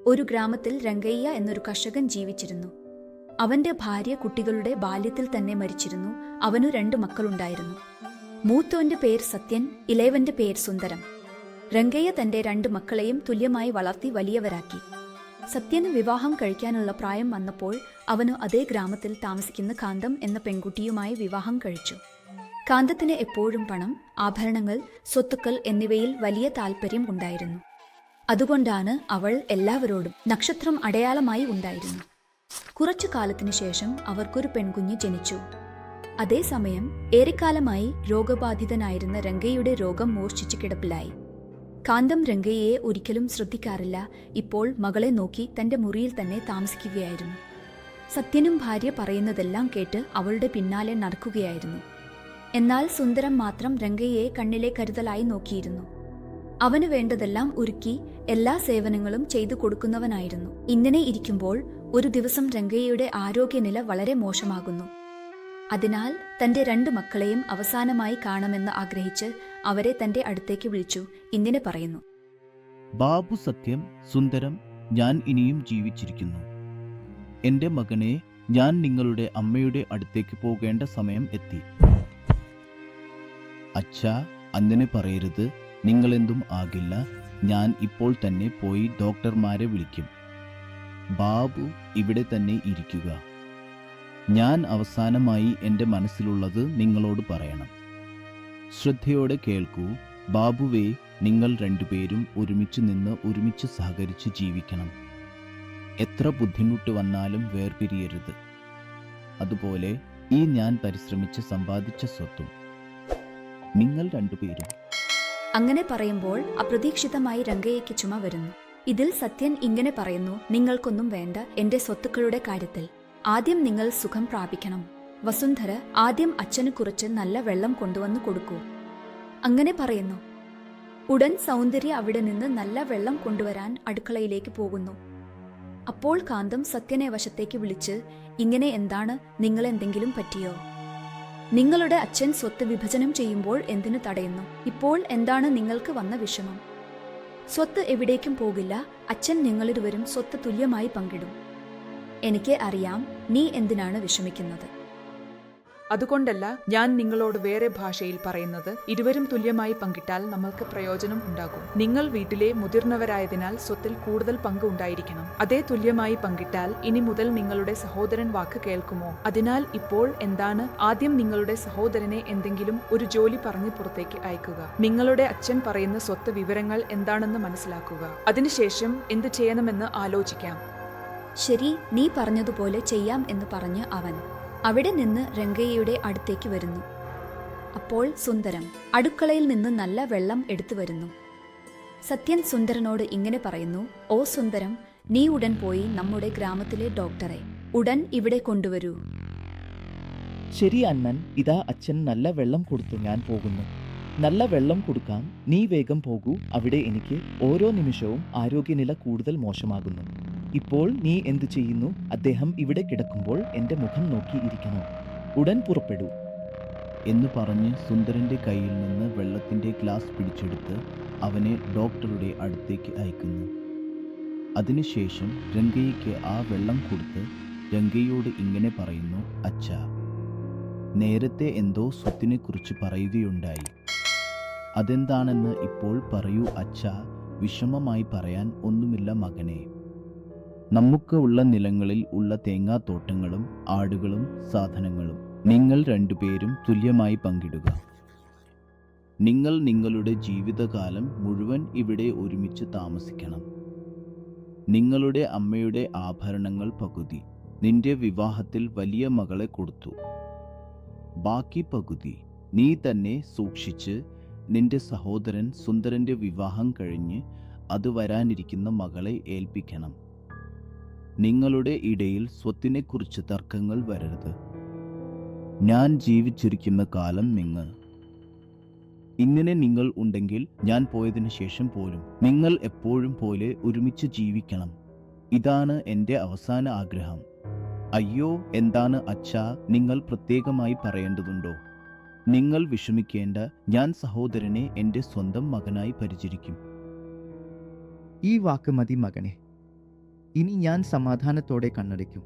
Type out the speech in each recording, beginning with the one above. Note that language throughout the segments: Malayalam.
ഒരു ഗ്രാമത്തിൽ രംഗയ്യ എന്നൊരു കർഷകൻ ജീവിച്ചിരുന്നു. അവന്റെ ഭാര്യ കുട്ടികളുടെ ബാല്യത്തിൽ തന്നെ മരിച്ചിരുന്നു. അവനു 2 മക്കളുണ്ടായിരുന്നു. മൂത്തവന്റെ പേര് സത്യൻ, ഇളയവന്റെ പേര് സുന്ദരം. രംഗയ്യ തന്റെ 2 മക്കളെയും തുല്യമായി വളർത്തി വലിയവരാക്കി. സത്യന് വിവാഹം കഴിക്കാനുള്ള പ്രായം വന്നപ്പോൾ അവനു അതേ ഗ്രാമത്തിൽ താമസിക്കുന്ന കാന്തം എന്ന പെൺകുട്ടിയുമായി വിവാഹം കഴിച്ചു. കാന്തത്തിന് എപ്പോഴും പണം, ആഭരണങ്ങൾ, സ്വത്തുക്കൾ എന്നിവയിൽ വലിയ താൽപ്പര്യം ഉണ്ടായിരുന്നു. അതുകൊണ്ടാണ് അവൾ എല്ലാവരോടും നക്ഷത്രം അടയാളമായി ഉണ്ടായിരുന്നു. കുറച്ചു കാലത്തിനു ശേഷം അവർക്കൊരു പെൺകുഞ്ഞ് ജനിച്ചു. അതേസമയം ഏറെക്കാലമായി രോഗബാധിതനായിരുന്ന രംഗയുടെ രോഗം മൂർച്ഛിച്ചു കിടപ്പിലായി. കാന്തം രംഗയെ ഒരിക്കലും ശ്രദ്ധിക്കാറില്ല. ഇപ്പോൾ മകളെ നോക്കി തന്റെ മുറിയിൽ തന്നെ താമസിക്കുകയായിരുന്നു. സത്യനും ഭാര്യ പറയുന്നതെല്ലാം കേട്ട് അവളുടെ പിന്നാലെ നടക്കുകയായിരുന്നു. എന്നാൽ സുന്ദരം മാത്രം രംഗയെ കണ്ണിലെ കരുതലായി നോക്കിയിരുന്നു. അവന് വേണ്ടതെല്ലാം ഒരുക്കി എല്ലാ സേവനങ്ങളും ചെയ്തു കൊടുക്കുന്നവനായിരുന്നു. ഇങ്ങനെ ഇരിക്കുമ്പോൾ ഒരു ദിവസം രംഗയുടെ ആരോഗ്യനില വളരെ മോശമാകുന്നു. അതിനാൽ തന്റെ 2 മക്കളെയും അവസാനമായി കാണുമെന്ന് ആഗ്രഹിച്ച് അവരെ തന്റെ അടുത്തേക്ക് വിളിച്ചു. ഇങ്ങനെ പറയുന്നു: ബാബു, സത്യം, സുന്ദരം, ഞാൻ ഇനിയും ജീവിച്ചിരിക്കുന്നു. എന്റെ മകനെ, ഞാൻ നിങ്ങളുടെ അമ്മയുടെ അടുത്തേക്ക് പോകേണ്ട സമയം എത്തി. അച്ഛാ, അങ്ങനെ പറയരുത്. നിങ്ങളെന്തും ആകില്ല. ഞാൻ ഇപ്പോൾ തന്നെ പോയി ഡോക്ടർമാരെ വിളിക്കും. ബാബു, ഇവിടെ തന്നെ ഇരിക്കുക. ഞാൻ അവസാനമായി എൻ്റെ മനസ്സിലുള്ളത് നിങ്ങളോട് പറയണം. ശ്രദ്ധയോടെ കേൾക്കൂ. ബാബുവേ, നിങ്ങൾ 2 പേരും ഒരുമിച്ച് നിന്ന് ഒരുമിച്ച് സഹകരിച്ച് ജീവിക്കണം. എത്ര ബുദ്ധിമുട്ട് വന്നാലും വേർപിരിയരുത്. അതുപോലെ ഈ ഞാൻ പരിശ്രമിച്ച് സമ്പാദിച്ച സ്വത്തും. നിങ്ങൾ 2 പേരും. അങ്ങനെ പറയുമ്പോൾ അപ്രതീക്ഷിതമായി രംഗയ്യയ്ക്ക് ചുമ വരുന്നു. ഇതിൽ സത്യൻ ഇങ്ങനെ പറയുന്നു: നിങ്ങൾക്കൊന്നും വേണ്ട എന്റെ സ്വത്തുക്കളുടെ കാര്യത്തിൽ. ആദ്യം നിങ്ങൾ സുഖം പ്രാപിക്കണം. വസുന്ധര, ആദ്യം അച്ഛന് കുറച്ച് നല്ല വെള്ളം കൊണ്ടുവന്ന് കൊടുക്കൂ. അങ്ങനെ പറയുന്നു. ഉടൻ സൗന്ദര്യ അവിടെ നിന്ന് നല്ല വെള്ളം കൊണ്ടുവരാൻ അടുക്കളയിലേക്ക് പോകുന്നു. അപ്പോൾ കാന്തം സത്യനെ വശത്തേക്ക് വിളിച്ച്, ഇങ്ങനെ എന്താണ്? നിങ്ങളെന്തെങ്കിലും പറ്റിയോ? നിങ്ങളുടെ അച്ഛൻ സ്വത്ത് വിഭജനം ചെയ്യുമ്പോൾ എന്തിനു തടയുന്നു? ഇപ്പോൾ എന്താണ് നിങ്ങൾക്ക് വന്ന വിഷമം? സ്വത്ത് എവിടേക്കും പോകില്ല. അച്ഛൻ നിങ്ങളിരുവരും സ്വത്ത് തുല്യമായി പങ്കിടും. എനിക്ക് അറിയാം നീ എന്തിനാണ് വിഷമിക്കുന്നത്. അതുകൊണ്ടല്ല ഞാൻ നിങ്ങളോട് വേറെ ഭാഷയിൽ പറയുന്നത്. ഇരുവരും തുല്യമായി പങ്കിട്ടാൽ നമ്മൾക്ക് പ്രയോജനം ഉണ്ടാകും. നിങ്ങൾ വീട്ടിലെ മുതിർന്നവരായതിനാൽ സ്വത്തിൽ കൂടുതൽ പങ്ക് ഉണ്ടായിരിക്കണം. അതേ തുല്യമായി പങ്കിട്ടാൽ ഇനി മുതൽ നിങ്ങളുടെ സഹോദരൻ വാക്ക് കേൾക്കുമോ? അതിനാൽ ഇപ്പോൾ എന്താണ്? ആദ്യം നിങ്ങളുടെ സഹോദരനെ എന്തെങ്കിലും ഒരു ജോലി പറഞ്ഞ് പുറത്തേക്ക് അയക്കുക. നിങ്ങളുടെ അച്ഛൻ പറയുന്ന സ്വത്ത് വിവരങ്ങൾ എന്താണെന്ന് മനസ്സിലാക്കുക. അതിനുശേഷം എന്ത് ചെയ്യണമെന്ന് ആലോചിക്കാം. ശരി, നീ പറഞ്ഞതുപോലെ ചെയ്യാം എന്ന് പറഞ്ഞ് അവൻ അവിടെ നിന്ന് രംഗയ്യയുടെ അടുത്തേക്ക് വരുന്നു. അപ്പോൾ സുന്ദരം അടുക്കളയിൽ നിന്ന് നല്ല വെള്ളം എടുത്തു വരുന്നു. സത്യൻ സുന്ദരനോട് ഇങ്ങനെ പറയുന്നു: ഓ സുന്ദരം, നീ ഉടൻ പോയി നമ്മുടെ ഗ്രാമത്തിലെ ഡോക്ടറെ ഉടൻ ഇവിടെ കൊണ്ടുവരൂ. ശരി അണ്ണൻ, ഇതാ അച്ഛൻ നല്ല വെള്ളം കൊടുത്തു. ഞാൻ പോകുന്നു. നല്ല വെള്ളം കൊടുക്കാം. നീ വേഗം പോകൂ. അവിടെ എനിക്ക് ഓരോ നിമിഷവും ആരോഗ്യനില കൂടുതൽ മോശമാകുന്നു. ഇപ്പോൾ നീ എന്തു ചെയ്യുന്നു? അദ്ദേഹം ഇവിടെ കിടക്കുമ്പോൾ എൻ്റെ മുഖം നോക്കി ഇരിക്കണം. ഉടൻ പുറപ്പെടൂ എന്ന് പറഞ്ഞ് സുന്ദരന്റെ കയ്യിൽ നിന്ന് വെള്ളത്തിന്റെ ഗ്ലാസ് പിടിച്ചെടുത്ത് അവനെ ഡോക്ടറുടെ അടുത്തേക്ക് അയക്കുന്നു. അതിനുശേഷം രംഗയ്യയ്ക്ക് ആ വെള്ളം കൊടുത്ത് രംഗയ്യോട് ഇങ്ങനെ പറയുന്നു: അച്ഛാ, നേരത്തെ എന്തോ സ്വത്തിനെ കുറിച്ച് പറയുകയുണ്ടായി. അതെന്താണെന്ന് ഇപ്പോൾ പറയൂ അച്ഛാ. വിഷമമായി പറയാൻ ഒന്നുമില്ല മകനെ. നമുക്ക് ഉള്ള നിലങ്ങളിൽ ഉള്ള തേങ്ങാത്തോട്ടങ്ങളും ആടുകളും സാധനങ്ങളും നിങ്ങൾ 2 പേരും തുല്യമായി പങ്കിടുക. നിങ്ങൾ നിങ്ങളുടെ ജീവിതകാലം മുഴുവൻ ഇവിടെ ഒരുമിച്ച് താമസിക്കണം. നിങ്ങളുടെ അമ്മയുടെ ആഭരണങ്ങൾ പകുതി നിന്റെ വിവാഹത്തിൽ വലിയ മകളെ കൊടുത്തു. ബാക്കി പകുതി നീ തന്നെ സൂക്ഷിച്ച് നിന്റെ സഹോദരൻ സുന്ദരന്റെ വിവാഹം കഴിഞ്ഞ് അത് വരാനിരിക്കുന്ന മകളെ ഏൽപ്പിക്കണം. നിങ്ങളുടെ ഇടയിൽ സ്വത്തിനെക്കുറിച്ച് തർക്കങ്ങൾ വരരുത്. ഞാൻ ജീവിച്ചിരിക്കുന്ന കാലം ഇങ്ങനെ നിങ്ങൾ ഉണ്ടെങ്കിൽ ഞാൻ പോയതിനു ശേഷം പോലും നിങ്ങൾ എപ്പോഴും പോലെ ഒരുമിച്ച് ജീവിക്കണം. ഇതാണ് എൻ്റെ അവസാന ആഗ്രഹം. അയ്യോ, എന്താണ് അച്ഛാ, നിങ്ങൾ പ്രത്യേകമായി പറയേണ്ടതുണ്ടോ? നിങ്ങൾ വിഷമിക്കേണ്ട. ഞാൻ സഹോദരനെ എൻ്റെ സ്വന്തം മകനായി പരിചരിക്കും. ഈ വാക്ക് മതി മകനെ. ഇനി ഞാൻ സമാധാനത്തോടെ കണ്ണടയ്ക്കും.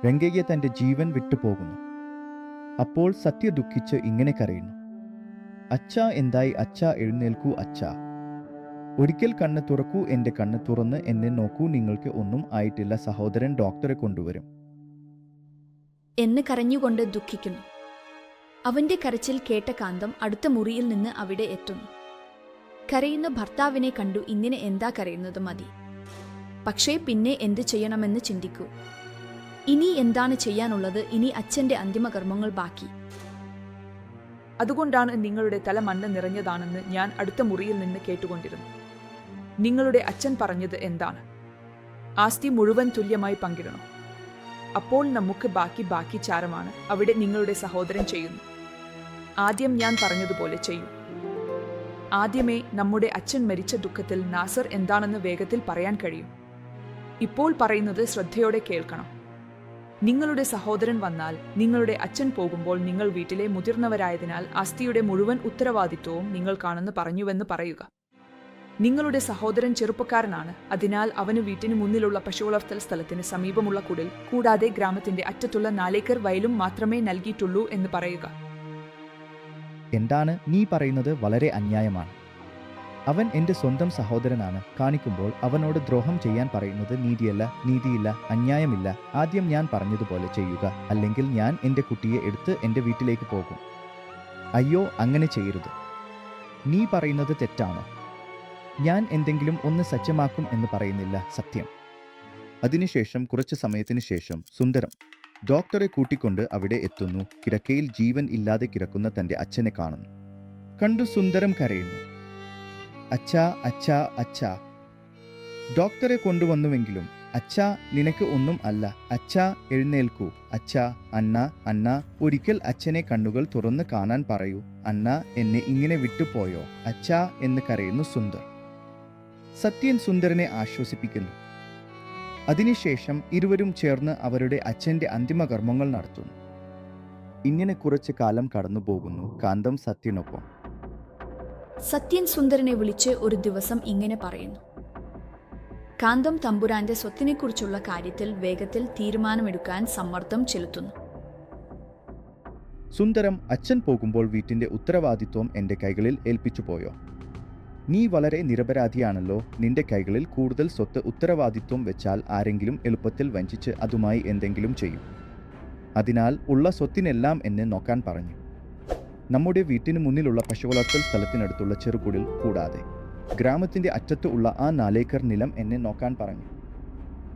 രംഗയ്യ തന്റെ ജീവൻ വിട്ടുപോകുന്നു. അപ്പോൾ സത്യ ദുഃഖിച്ച് ഇങ്ങനെ കരയുന്നു. അച്ഛാ, എന്തായി അച്ഛാ, എഴുന്നേൽക്കൂ അച്ഛാ. ഒരിക്കൽ കണ്ണ് തുറക്കൂ, എന്റെ കണ്ണ് തുറന്ന് എന്നെ നോക്കൂ. നിങ്ങൾക്ക് ഒന്നും ആയിട്ടില്ല, സഹോദരൻ ഡോക്ടറെ കൊണ്ടുവരും. എന്ന് കരഞ്ഞുകൊണ്ട് ദുഃഖിക്കുന്നു. അവന്റെ കരച്ചിൽ കേട്ട കാന്തം അടുത്ത മുറിയിൽ നിന്ന് അവിടെ എത്തുന്നു. കരയുന്ന ഭർത്താവിനെ കണ്ടു ഇങ്ങനെ എന്താ കരയുന്നത് മതി. പക്ഷേ പിന്നെ എന്ത് ചെയ്യണമെന്ന് ചിന്തിക്കൂ. ഇനി എന്താണ് ചെയ്യാനുള്ളത്? ഇനി അച്ഛന്റെ അന്തിമകർമ്മങ്ങൾ ബാക്കി. അതുകൊണ്ടാണ് നിങ്ങളുടെ തല മണ്ണ് നിറഞ്ഞതാണെന്ന് ഞാൻ അടുത്ത മുറിയിൽ നിന്ന് കേട്ടുകൊണ്ടിരുന്നു. നിങ്ങളുടെ അച്ഛൻ പറഞ്ഞത് എന്താണ്? ആസ്തി മുഴുവൻ തുല്യമായി പങ്കിടണം. അപ്പോൾ നമുക്ക് ബാക്കി ചാരമാണ് അവിടെ നിങ്ങളുടെ സഹോദരൻ ചെയ്യുന്നു. ആദ്യം ഞാൻ പറഞ്ഞതുപോലെ ചെയ്യൂ. ആദ്യമേ നമ്മുടെ അച്ഛൻ മരിച്ച ദുഃഖത്തിൽ നാസർ എന്താണെന്ന് വേഗത്തിൽ പറയാൻ കഴിയും. ഇപ്പോൾ പറയുന്നത് ശ്രദ്ധയോടെ കേൾക്കണം. നിങ്ങളുടെ സഹോദരൻ വന്നാൽ, നിങ്ങളുടെ അച്ഛൻ പോകുമ്പോൾ നിങ്ങൾ വീട്ടിലെ മുതിർന്നവരായതിനാൽ ആസ്തിയുടെ മുഴുവൻ ഉത്തരവാദിത്വവും നിങ്ങൾക്കാണെന്ന് പറഞ്ഞുവെന്ന് പറയുക. നിങ്ങളുടെ സഹോദരൻ ചെറുപ്പക്കാരനാണ്, അതിനാൽ അവന് വീട്ടിന് മുന്നിലുള്ള പശുവളർത്തൽ സ്ഥലത്തിന് സമീപമുള്ള കുടിൽ കൂടാതെ ഗ്രാമത്തിന്റെ അറ്റത്തുള്ള 4 ഏക്കർ വയലും മാത്രമേ നൽകിയിട്ടുള്ളൂ എന്ന് പറയുക. എന്താണ് നീ പറയുന്നത്? വളരെ അന്യായമാണ്. അവൻ എന്റെ സ്വന്തം സഹോദരനാണ്. കാണിക്കുമ്പോൾ അവനോട് ദ്രോഹം ചെയ്യാൻ പറയുന്നത് നീതിയില്ല, അന്യായമില്ല. ആദ്യം ഞാൻ പറഞ്ഞതുപോലെ ചെയ്യുക, അല്ലെങ്കിൽ ഞാൻ എന്റെ കുട്ടിയെ എടുത്ത് എന്റെ വീട്ടിലേക്ക് പോകും. അയ്യോ, അങ്ങനെ ചെയ്യരുത്. നീ പറയുന്നത് തെറ്റാണോ? ഞാൻ എന്തെങ്കിലും ഒന്ന് സജ്ജമാക്കും എന്ന് പറയുന്നില്ല, സത്യം. അതിനുശേഷം കുറച്ചു സമയത്തിന് ശേഷം സുന്ദരം ഡോക്ടറെ കൂട്ടിക്കൊണ്ട് അവിടെ എത്തുന്നു. കിടക്കയിൽ ജീവൻ ഇല്ലാതെ കിടക്കുന്ന തന്റെ അച്ഛനെ കാണുന്നു. കണ്ടു സുന്ദരം കരയുന്നു. അച്ഛാ, അച്ഛാ, അച്ഛാ. ഡോക്ടറെ കൊണ്ടുവന്നുവെങ്കിലും അച്ഛാ, നിനക്ക് ഒന്നും അല്ല. അച്ഛാ, എഴുന്നേൽക്കൂ. അച്ഛാ, അന്ന, ഒരിക്കൽ അച്ഛനെ കണ്ണുകൾ തുറന്ന് കാണാൻ പറയൂ. അന്ന, എന്നെ ഇങ്ങനെ വിട്ടുപോയോ അച്ഛാ എന്ന് കരയുന്നു സുന്ദർ. സത്യൻ സുന്ദരനെ ആശ്വസിപ്പിക്കുന്നു. അതിനുശേഷം ഇരുവരും ചേർന്ന് അവരുടെ അച്ഛന്റെ അന്തിമകർമ്മങ്ങൾ നടത്തുന്നു. ഇങ്ങനെ കുറച്ചു കാലം കടന്നുപോകുന്നു. കാന്തം സത്യനൊപ്പം. സത്യൻ സുന്ദരനെ വിളിച്ച് ഒരു ദിവസം ഇങ്ങനെ പറയുന്നു. കാന്തം തമ്പുരാന്റെ സ്വത്തിനെക്കുറിച്ചുള്ള കാര്യത്തിൽ വേഗത്തിൽ തീരുമാനമെടുക്കാൻ സമ്മർദ്ദം ചെലുത്തുന്നു. സുന്ദരം, അച്ഛൻ പോകുമ്പോൾ വീട്ടിന്റെ ഉത്തരവാദിത്വം എന്റെ കൈകളിൽ ഏൽപ്പിച്ചു പോയോ? നീ വളരെ നിരപരാധിയാണല്ലോ. നിന്റെ കൈകളിൽ കൂടുതൽ സ്വത്ത് ഉത്തരവാദിത്വം വെച്ചാൽ ആരെങ്കിലും എളുപ്പത്തിൽ വഞ്ചിച്ച് അതുമായി എന്തെങ്കിലും ചെയ്യും. അതിനാൽ ഉള്ള സ്വത്തിനെല്ലാം എന്നെ നോക്കാൻ പറഞ്ഞു. നമ്മുടെ വീട്ടിന് മുന്നിലുള്ള പശുവളർത്തൽ സ്ഥലത്തിനടുത്തുള്ള ചെറുകുടിൽ കൂടാതെ ഗ്രാമത്തിന്റെ അറ്റത്ത് ഉള്ള ആ 4 ഏക്കർ നിലം എന്നെ നോക്കാൻ പറഞ്ഞു.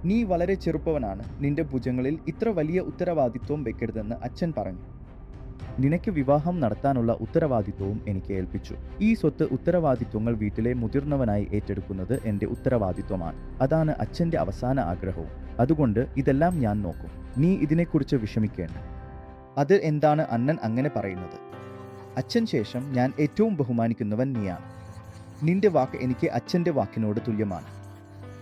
നീ വളരെ ചെറുപ്പവനാണ്. നിന്റെ ഭുജങ്ങളിൽ ഇത്ര വലിയ ഉത്തരവാദിത്വം വെക്കരുതെന്ന് അച്ഛൻ പറഞ്ഞു. നിനക്ക് വിവാഹം നടത്താനുള്ള ഉത്തരവാദിത്വവും എനിക്ക് ഏൽപ്പിച്ചു. ഈ സ്വത്ത് ഉത്തരവാദിത്വങ്ങൾ വീട്ടിലെ മുതിർന്നവനായി ഏറ്റെടുക്കുന്നത് എൻ്റെ ഉത്തരവാദിത്വമാണ്. അതാണ് അച്ഛൻ്റെ അവസാന ആഗ്രഹവും. അതുകൊണ്ട് ഇതെല്ലാം ഞാൻ നോക്കും. നീ ഇതിനെക്കുറിച്ച് വിഷമിക്കേണ്ട. അത് എന്താണ് അണ്ണൻ അങ്ങനെ പറയുന്നത്? അച്ഛൻ ശേഷം ഞാൻ ഏറ്റവും ബഹുമാനിക്കുന്നവൻ നീയാണ്. നിന്റെ വാക്ക് എനിക്ക് അച്ഛൻ്റെ വാക്കിനോട് തുല്യമാണ്.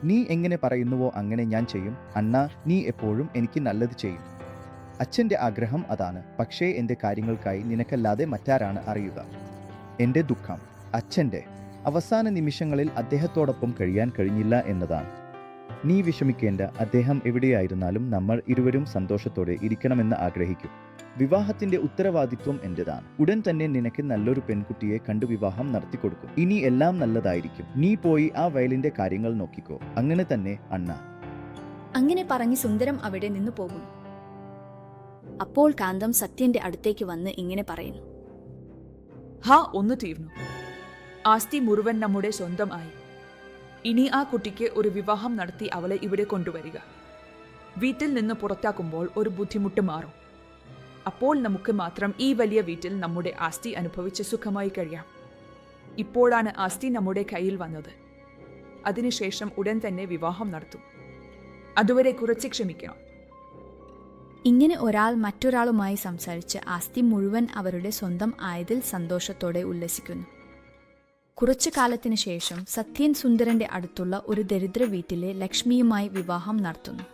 നീ എങ്ങനെ പറയുന്നുവോ അങ്ങനെ ഞാൻ ചെയ്യും. അണ്ണ, നീ എപ്പോഴും എനിക്ക് നല്ലത് ചെയ്യും. അച്ഛൻ്റെ ആഗ്രഹം അതാണ്. പക്ഷേ എൻ്റെ കാര്യങ്ങൾക്കായി നിനക്കല്ലാതെ മറ്റാരാണ് അറിയുക? എൻ്റെ ദുഃഖം അച്ഛൻ്റെ അവസാന നിമിഷങ്ങളിൽ അദ്ദേഹത്തോടൊപ്പം കഴിയാൻ കഴിഞ്ഞില്ല എന്നതാണ്. നീ വിഷമിക്കേണ്ട. അദ്ദേഹം എവിടെയായിരുന്നാലും നമ്മൾ ഇരുവരും സന്തോഷത്തോടെ ഇരിക്കണമെന്ന് ആഗ്രഹിക്കും. വിവാഹത്തിന്റെ ഉത്തരവാദിത്വം എന്റേതാണ്. ഉടൻ തന്നെ നിനക്ക് നല്ലൊരു പെൺകുട്ടിയെ കണ്ടു വിവാഹം നടത്തിക്കൊടുക്കും. ഇനി എല്ലാം നല്ലതായിരിക്കും. നീ പോയി ആ വയലിന്റെ കാര്യങ്ങൾ നോക്കിക്കോ. അങ്ങനെ തന്നെ അണ്ണ. അങ്ങനെ പറഞ്ഞ് സുന്ദരം അവിടെ നിന്ന് പോകുന്നു. അപ്പോൾ കാന്തം സത്യന്റെ അടുത്തേക്ക് വന്ന് ഇങ്ങനെ പറയുന്നു. ഒന്ന് തീർന്നു. ആസ്തി മുഴുവൻ നമ്മുടെ സ്വന്തം ആയി. ഇനി ആ കുട്ടിക്ക് ഒരു വിവാഹം നടത്തി അവളെ ഇവിടെ കൊണ്ടുവരിക. വീട്ടിൽ നിന്ന് പുറത്താക്കുമ്പോൾ ഒരു ബുദ്ധിമുട്ട് മാറും. അപ്പോൾ നമുക്ക് മാത്രം ഈ വലിയ വീട്ടിൽ നമ്മുടെ ആസ്തി അനുഭവിച്ച് സുഖമായി കഴിയാം. ഇപ്പോഴാണ് ആസ്തി നമ്മുടെ കയ്യിൽ വന്നത്. അതിനുശേഷം ഉടൻ തന്നെ വിവാഹം നടത്തും. അതുവരെ കുറച്ച് ക്ഷമിക്കണം. ഇങ്ങനെ ഒരാൾ മറ്റൊരാളുമായി സംസാരിച്ച് ആസ്തി മുഴുവൻ അവരുടെ സ്വന്തം ആയതിൽ സന്തോഷത്തോടെ ഉല്ലസിക്കുന്നു. കുറച്ചു കാലത്തിനു ശേഷം സത്യൻ സുന്ദരന്റെ അടുത്തുള്ള ഒരു ദരിദ്ര വീട്ടിലെ ലക്ഷ്മിയുമായി വിവാഹം നടത്തുന്നു.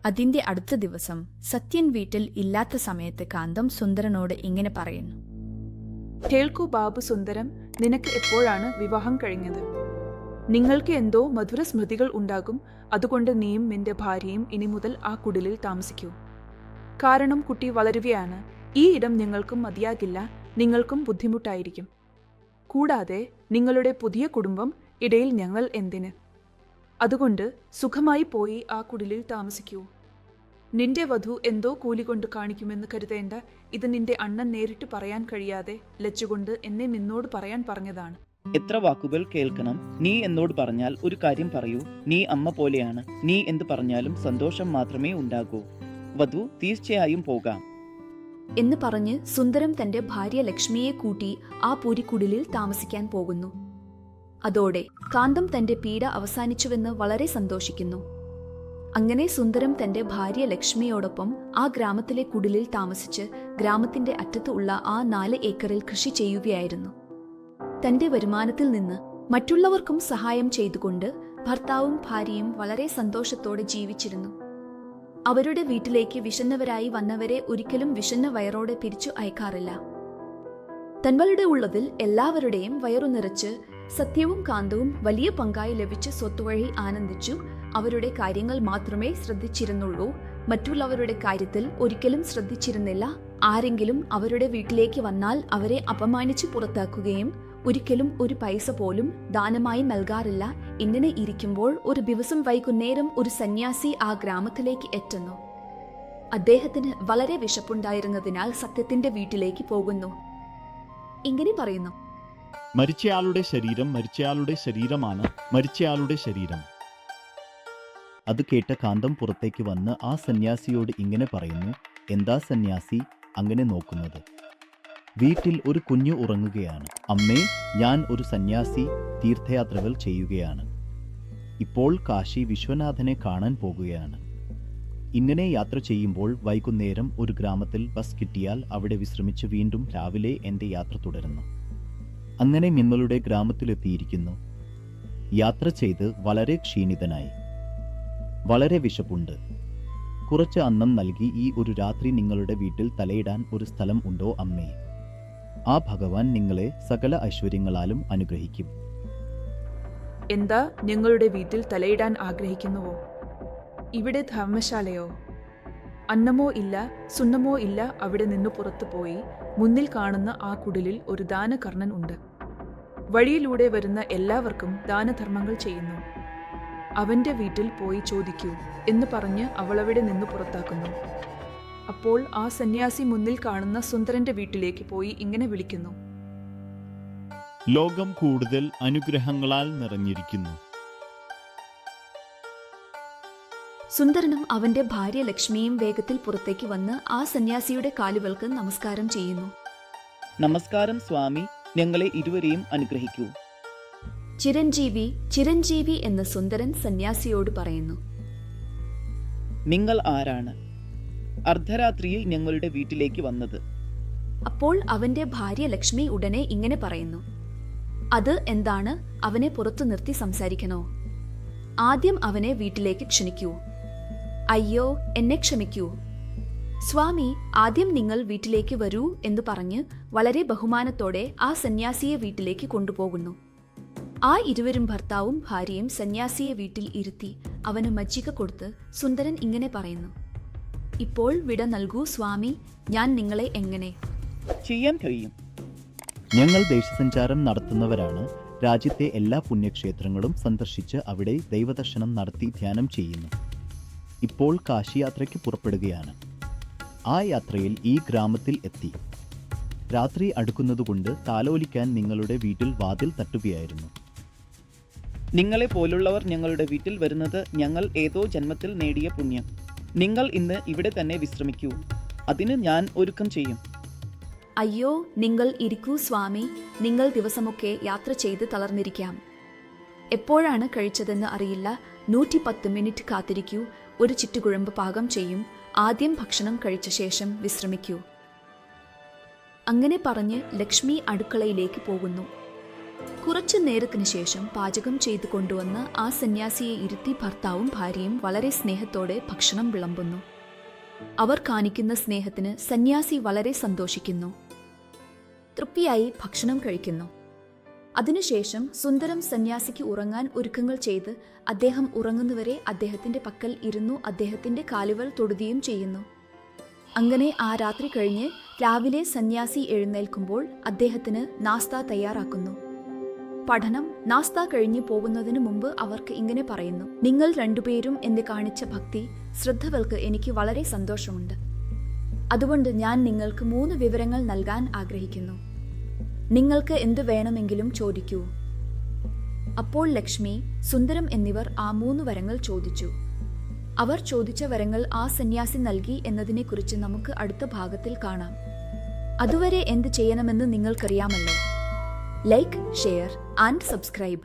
അതിന്റെ അടുത്ത ദിവസം സത്യൻ വീട്ടിൽ ഇല്ലാത്ത സമയത്ത് കാന്തം സുന്ദരനോട് ഇങ്ങനെ പറയുന്നു. കേൾക്കൂ ബാബു സുന്ദരം, നിനക്ക് എപ്പോഴാണ് വിവാഹം കഴിഞ്ഞത്? നിങ്ങൾക്ക് എന്തോ മധുര സ്മൃതികൾ ഉണ്ടാകും. അതുകൊണ്ട് നീയും നിന്റെ ഭാര്യയും ഇനി മുതൽ ആ കുടിലിൽ താമസിക്കൂ. കാരണം കുട്ടി വളരുകയാണ്. ഈ ഇടം ഞങ്ങൾക്കും മതിയാകില്ല, നിങ്ങൾക്കും ബുദ്ധിമുട്ടായിരിക്കും. കൂടാതെ നിങ്ങളുടെ പുതിയ കുടുംബം ഇടയിൽ ഞങ്ങൾ എന്തിന്? അതുകൊണ്ട് സുഖമായി പോയി ആ കുടിലിൽ താമസിക്കൂ. നിന്റെ വധു എന്തോ കൂലി കൊണ്ട് കാണിക്കുമെന്ന് കരുതേണ്ട. ഇത് നിന്റെ അണ്ണൻ നേരിട്ട് പറയാൻ കഴിയാതെ ലജ്ജകൊണ്ട് എന്നെ നിന്നോട് പറയാൻ പറഞ്ഞതാണ്. എത്ര വാക്കുകൾ കേൾക്കണം? നീ എന്നോട് പറഞ്ഞാൽ ഒരു കാര്യം പറയൂ. നീ അമ്മ പോലെയാണ്. നീ എന്ത് പറഞ്ഞാലും സന്തോഷം മാത്രമേ ഉണ്ടാകൂ. വധു, തീർച്ചയായും പോകാം. എന്ന് പറഞ്ഞ് സുന്ദരം തന്റെ ഭാര്യ ലക്ഷ്മിയെ കൂട്ടി ആ പൂരിക്കുടിലിൽ താമസിക്കാൻ പോകുന്നു. അതോടെ കാന്തം തന്റെ പീഡ അവസാനിച്ചുവെന്ന് വളരെ സന്തോഷിക്കുന്നു. അങ്ങനെ സുന്ദരം തന്റെ ഭാര്യ ലക്ഷ്മിയോടൊപ്പം ആ ഗ്രാമത്തിലെ കുടിലിൽ താമസിച്ച് ഗ്രാമത്തിന്റെ അറ്റത്ത് ഉള്ള ആ 4 ഏക്കറിൽ കൃഷി ചെയ്യുകയായിരുന്നു. തന്റെ വരുമാനത്തിൽ നിന്ന് മറ്റുള്ളവർക്കും സഹായം ചെയ്തുകൊണ്ട് ഭർത്താവും ഭാര്യയും വളരെ സന്തോഷത്തോടെ ജീവിച്ചിരുന്നു. അവരുടെ വീട്ടിലേക്ക് വിശന്നവരായി വന്നവരെ ഒരിക്കലും വിശന്ന വയറോടെ പിരിച്ചു അയക്കാറില്ല. തങ്ങളുടെ ഉള്ളതിൽ എല്ലാവരുടെയും വയറു നിറച്ച് സത്യവും കാന്തവും വലിയ പങ്കായി ലഭിച്ച സ്വത്തുവഴി ആനന്ദിച്ചു അവരുടെ കാര്യങ്ങൾ മാത്രമേ ശ്രദ്ധിച്ചിരുന്നുള്ളൂ. മറ്റുള്ളവരുടെ കാര്യത്തിൽ ഒരിക്കലും ശ്രദ്ധിച്ചിരുന്നില്ല. ആരെങ്കിലും അവരുടെ വീട്ടിലേക്ക് വന്നാൽ അവരെ അപമാനിച്ച് പുറത്താക്കുകയും ഒരിക്കലും ഒരു പൈസ പോലും ദാനമായി നൽകാറില്ല. ഇങ്ങനെ ഇരിക്കുമ്പോൾ ഒരു ദിവസം വൈകുന്നേരം ഒരു സന്യാസി ആ ഗ്രാമത്തിലേക്ക് എത്തുന്നു. അദ്ദേഹത്തിന് വളരെ വിശപ്പുണ്ടായിരുന്നതിനാൽ സത്യത്തിന്റെ വീട്ടിലേക്ക് പോകുന്നു. ഇങ്ങനെ പറയുന്നു: മരിച്ചയാളുടെ ശരീരം മരിച്ചയാളുടെ ശരീരമാണ്, മരിച്ചയാളുടെ ശരീരം. അത് കേട്ട കാന്തം പുറത്തേക്ക് വന്ന് ആ സന്യാസിയോട് ഇങ്ങനെ പറയുന്നു: എന്താ സന്യാസി അങ്ങനെ നോക്കുന്നത്? വീട്ടിൽ ഒരു കുഞ്ഞു ഉറങ്ങുകയാണ്. അമ്മേ, ഞാൻ ഒരു സന്യാസി തീർത്ഥയാത്രകൾ ചെയ്യുകയാണ്. ഇപ്പോൾ കാശി വിശ്വനാഥനെ കാണാൻ പോകുകയാണ്. ഇങ്ങനെ യാത്ര ചെയ്യുമ്പോൾ വൈകുന്നേരം ഒരു ഗ്രാമത്തിൽ ബസ് കിട്ടിയാൽ അവിടെ വിശ്രമിച്ച് വീണ്ടും രാവിലെ എൻ്റെ യാത്ര തുടരുന്നു. അങ്ങനെ നിങ്ങളുടെ ഗ്രാമത്തിലെത്തിയിരിക്കുന്നു. യാത്ര ചെയ്ത് വളരെ ക്ഷീണിതനായി. വളരെ വിശപ്പുണ്ട്. കുറച്ച് അന്നം നൽകി ഈ ഒരു രാത്രി നിങ്ങളുടെ വീട്ടിൽ തലയിടാൻ ഒരു സ്ഥലം ഉണ്ടോ അമ്മേ? ആ ഭഗവാൻ നിങ്ങളെ സകല ഐശ്വര്യങ്ങളാലും അനുഗ്രഹിക്കും. എന്താ, ഞങ്ങളുടെ വീട്ടിൽ തലയിടാൻ ആഗ്രഹിക്കുന്നുവോ? ഇവിടെ ധർമ്മശാലയോ? അന്നമോ ഇല്ല, സുണ്ണമോ ഇല്ല. അവിടെ നിന്ന് പുറത്തു പോയി മുന്നിൽ കാണുന്ന ആ കുടിലിൽ ഒരു ദാനകർണൻ ഉണ്ട്. വഴിയിലൂടെ വരുന്ന എല്ലാവർക്കും ദാനധർമ്മങ്ങൾ ചെയ്യുന്നു. അവന്റെ വീട്ടിൽ പോയി ചോദിക്കൂ എന്ന് പറഞ്ഞ് അവളവിടെ നിന്ന് പുറത്താക്കുന്നു. അപ്പോൾ ആ സന്യാസി മുന്നിൽ കാണുന്ന സുന്ദരന്റെ വീട്ടിലേക്ക് പോയി ഇങ്ങനെ വിളിക്കുന്നു: ലോകം കൂടുതൽ അനുഗ്രഹങ്ങളാൽ നിറഞ്ഞിരിക്കുന്നു. സുന്ദരനും അവന്റെ ഭാര്യ ലക്ഷ്മിയും വേഗത്തിൽ പുറത്തേക്ക് വന്ന് ആ സന്യാസിയുടെ കാലുകൾക്ക് നമസ്കാരം ചെയ്യുന്നു. നമസ്കാരം സ്വാമി, ഞങ്ങളെ ഇരുവരെയും അനുഗ്രഹിക്കൂ. ചിരഞ്ജീവി, ചിരഞ്ജീവി എന്ന് സുന്ദരൻ സന്യാസിയോട് പറയുന്നു. നിങ്ങൾ ആരാണ് അർദ്ധരാത്രിയിൽ ഞങ്ങളുടെ വീട്ടിലേക്ക് വന്നത്? അപ്പോൾ അവന്റെ ഭാര്യ ലക്ഷ്മി ഉടനെ ഇങ്ങനെ പറയുന്നു: അത് എന്താണ്? അവനെ പുറത്തു നിർത്തി സംസാരിക്കണോ? ആദ്യം അവനെ വീട്ടിലേക്ക് ക്ഷണിക്കൂ. അയ്യോ, എന്നെ ക്ഷമിക്കൂ സ്വാമി, ആദ്യം നിങ്ങൾ വീട്ടിലേക്ക് വരൂ എന്ന് പറഞ്ഞ് വളരെ ബഹുമാനത്തോടെ ആ സന്യാസിയെ വീട്ടിലേക്ക് കൊണ്ടുപോകുന്നു. ആ ഇരുവരും ഭർത്താവും ഭാര്യയും സന്യാസിയെ വീട്ടിൽ ഇരുത്തി അവന് മജ്ജിക കൊടുത്ത് സുന്ദരൻ ഇങ്ങനെ പറയുന്നു: ഇപ്പോൾ വിട നൽകൂ സ്വാമി, ഞാൻ നിങ്ങളെ എങ്ങനെ ചെയ്യാൻ കഴിയും? ഞങ്ങൾ ദേശസഞ്ചാരം നടത്തുന്നവരാണ്. രാജ്യത്തെ എല്ലാ പുണ്യക്ഷേത്രങ്ങളും സന്ദർശിച്ച് അവിടെ ദൈവദർശനം നടത്തി ധ്യാനം ചെയ്യുന്നു. ഇപ്പോൾ കാശി യാത്രയ്ക്ക് പുറപ്പെടുകയാണ്. ആ യാത്രയിൽ ഈ ഗ്രാമത്തിൽ എത്തി. രാത്രി അടുക്കുന്നതുകൊണ്ട് താലോലിക്കാൻ നിങ്ങളുടെ വീട്ടിൽ വാതിൽ തട്ടുകയായിരുന്നു. നിങ്ങളെ പോലുള്ളവർ ഞങ്ങളുടെ വീട്ടിൽ വരുന്നത് ഞങ്ങൾ ഏതോ ജന്മത്തിൽ നേടിയ പുണ്യം. നിങ്ങൾ ഇന്ന് ഇവിടെ തന്നെ വിശ്രമിക്കൂ, അതിന് ഞാൻ ഒരുക്കം ചെയ്യും. അയ്യോ, നിങ്ങൾ ഇരിക്കൂ സ്വാമി, നിങ്ങൾ ദിവസമൊക്കെ യാത്ര ചെയ്ത് തളർന്നിരിക്കാം. എപ്പോഴാണ് കഴിച്ചതെന്ന് അറിയില്ല. 110 മിനിറ്റ് കാത്തിരിക്കൂ, ഒരു ചിറ്റുകുഴമ്പ് പാകം ചെയ്യും. ആദ്യം ഭക്ഷണം കഴിച്ച ശേഷം വിശ്രമിക്കൂ. അങ്ങനെ പറഞ്ഞ് ലക്ഷ്മി അടുക്കളയിലേക്ക് പോകുന്നു. കുറച്ചു നേരത്തിന് ശേഷം പാചകം ചെയ്തു കൊണ്ടുവന്ന് ആ സന്യാസിയെ ഇരുത്തി ഭർത്താവും ഭാര്യയും വളരെ സ്നേഹത്തോടെ ഭക്ഷണം വിളമ്പുന്നു. അവർ കാണിക്കുന്ന സ്നേഹത്തിന് സന്യാസി വളരെ സന്തോഷിക്കുന്നു. തൃപ്തിയായി ഭക്ഷണം കഴിക്കുന്നു. അതിനുശേഷം സുന്ദരം സന്യാസിക്ക് ഉറങ്ങാൻ ഒരുക്കങ്ങൾ ചെയ്ത് അദ്ദേഹം ഉറങ്ങുന്നവരെ അദ്ദേഹത്തിന്റെ പക്കൽ ഇരുന്നു അദ്ദേഹത്തിന്റെ കാലുകൾ തൊടുകയും ചെയ്യുന്നു. അങ്ങനെ ആ രാത്രി കഴിഞ്ഞ് രാവിലെ സന്യാസി എഴുന്നേൽക്കുമ്പോൾ അദ്ദേഹത്തിന് നാസ്ത തയ്യാറാക്കുന്നു. പഠനം നാസ്ത കഴിഞ്ഞു പോകുന്നതിനു മുമ്പ് അവർക്ക് ഇങ്ങനെ പറയുന്നു: നിങ്ങൾ രണ്ടുപേരും എന്നെ കാണിച്ച ഭക്തി ശ്രദ്ധകൾക്ക് എനിക്ക് വളരെ സന്തോഷമുണ്ട്. അതുകൊണ്ട് ഞാൻ നിങ്ങൾക്ക് 3 വിവരങ്ങൾ നൽകാൻ ആഗ്രഹിക്കുന്നു. നിങ്ങൾക്ക് എന്തു വേണമെങ്കിലും ചോദിക്കൂ. അപ്പോൾ ലക്ഷ്മി, സുന്ദരം എന്നിവർ ആ 3 വരങ്ങൾ ചോദിച്ചു. അവർ ചോദിച്ച വരങ്ങൾ ആ സന്യാസി നൽകി എന്നതിനെക്കുറിച്ച് നമുക്ക് അടുത്ത ഭാഗത്തിൽ കാണാം. അതുവരെ എന്ത് ചെയ്യണമെന്ന് നിങ്ങൾക്കറിയാമല്ലോ. Like, share and subscribe.